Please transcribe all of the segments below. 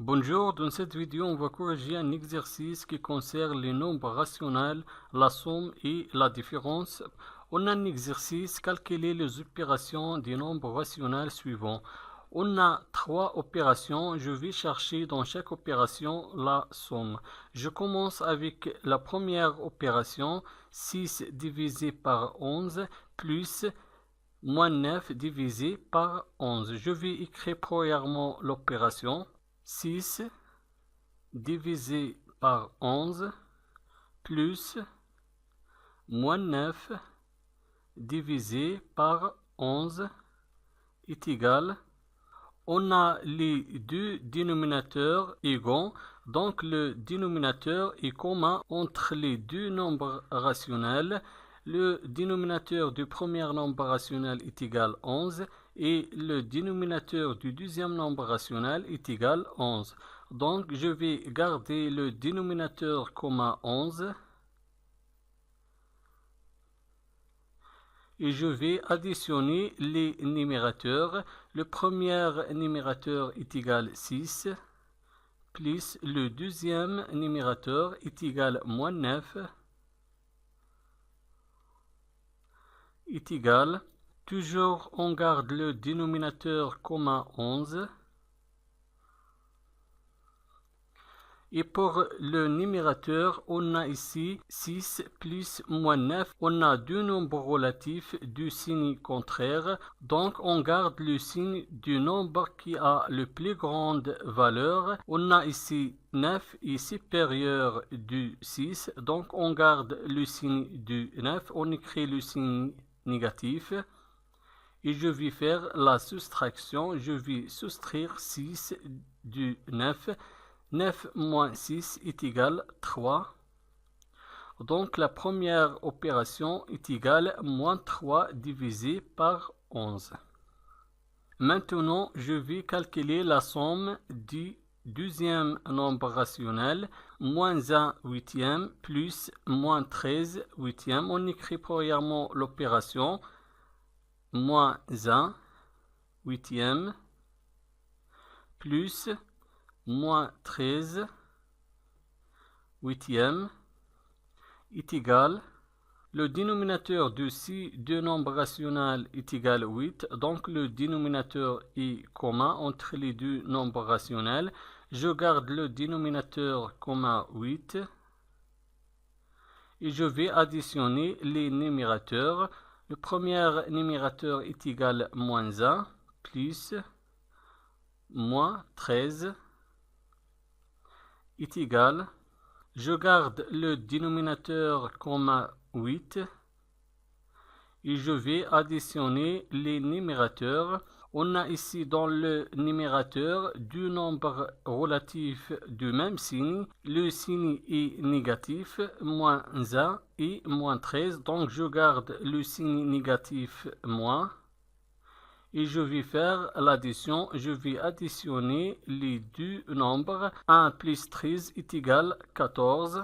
Bonjour, dans cette vidéo, on va corriger un exercice qui concerne les nombres rationnels, la somme et la différence. On a un exercice, calculer les opérations des nombres rationnels suivants. On a 3 opérations, je vais chercher dans chaque opération la somme. Je commence avec la première opération, 6 divisé par 11 plus moins 9 divisé par 11. Je vais écrire premièrement l'opération. 6 divisé par 11 plus moins 9 divisé par 11 est égal. On a les deux dénominateurs égaux, donc le dénominateur est commun entre les deux nombres rationnels. Le dénominateur du premier nombre rationnel est égal à 11 et le dénominateur du deuxième nombre rationnel est égal à 11. Donc je vais garder le dénominateur commun 11 et je vais additionner les numérateurs. Le premier numérateur est égal à 6 plus le deuxième numérateur est égal à moins 9 est égal, toujours on garde le dénominateur commun 11 et pour le numérateur on a ici 6 plus moins 9, on a deux nombres relatifs du signe contraire, donc on garde le signe du nombre qui a le plus grande valeur. On a ici 9 est supérieur du 6, donc on garde le signe du 9, on écrit le signe négatif et je vais faire la soustraction. Je vais soustraire 6 du 9. 9 moins 6 est égal à 3. Donc la première opération est égale à moins 3 divisé par 11. Maintenant, je vais calculer la somme du deuxième nombre rationnel, moins 1 huitième plus moins 13 huitième. On écrit premièrement l'opération, moins 1 huitième plus moins 13 huitième est égal. Le dénominateur de ces deux nombres rationnels est égal à 8, donc le dénominateur est commun entre les deux nombres rationnels. Je garde le dénominateur commun 8 et je vais additionner les numérateurs. Le premier numérateur est égal à moins 1 plus moins 13 est égal. Je garde le dénominateur commun 8 et je vais additionner les numérateurs. On a ici dans le numérateur deux nombres relatifs du même signe. Le signe est négatif, moins 1 et moins 13. Donc je garde le signe négatif moins. Et je vais faire l'addition, je vais additionner les deux nombres. 1 plus 13 est égal à 14.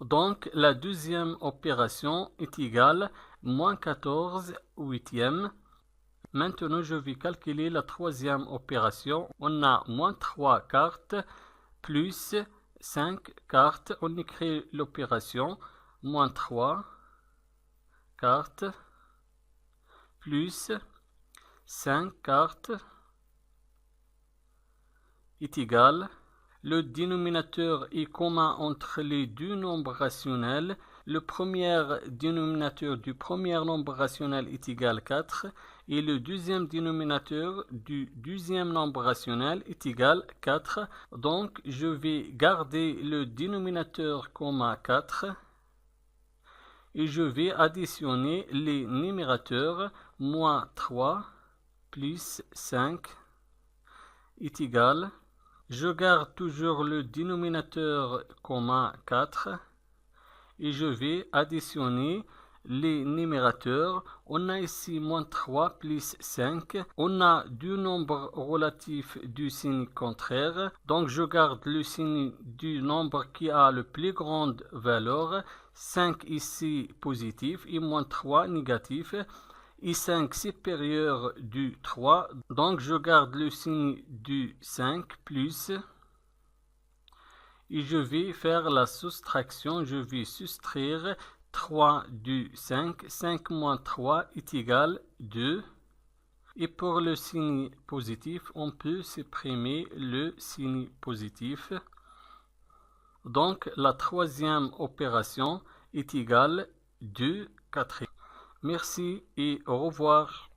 Donc la deuxième opération est égale à moins 14 huitième. Maintenant je vais calculer la troisième opération. On a moins 3 cartes plus 5 cartes. On écrit l'opération moins 3 cartes plus 5 cartes est égal. Le dénominateur est commun entre les deux nombres rationnels. Le premier dénominateur du premier nombre rationnel est égal à 4 et le deuxième dénominateur du deuxième nombre rationnel est égal à 4. Donc je vais garder le dénominateur commun 4 et je vais additionner les numérateurs. Moins 3 plus 5 est égal. Je garde toujours le dénominateur commun 4 et je vais additionner les numérateurs. On a ici moins 3 plus 5. On a deux nombres relatifs du signe contraire. Donc je garde le signe du nombre qui a le plus grande valeur. 5 ici positif et moins 3 négatif. I5 supérieur du 3, donc je garde le signe du 5 plus, et je vais faire la soustraction, je vais soustraire 3 du 5, 5 moins 3 est égal 2, et pour le signe positif, on peut supprimer le signe positif. Donc la troisième opération est égale 2 quatrièmes. Merci et au revoir.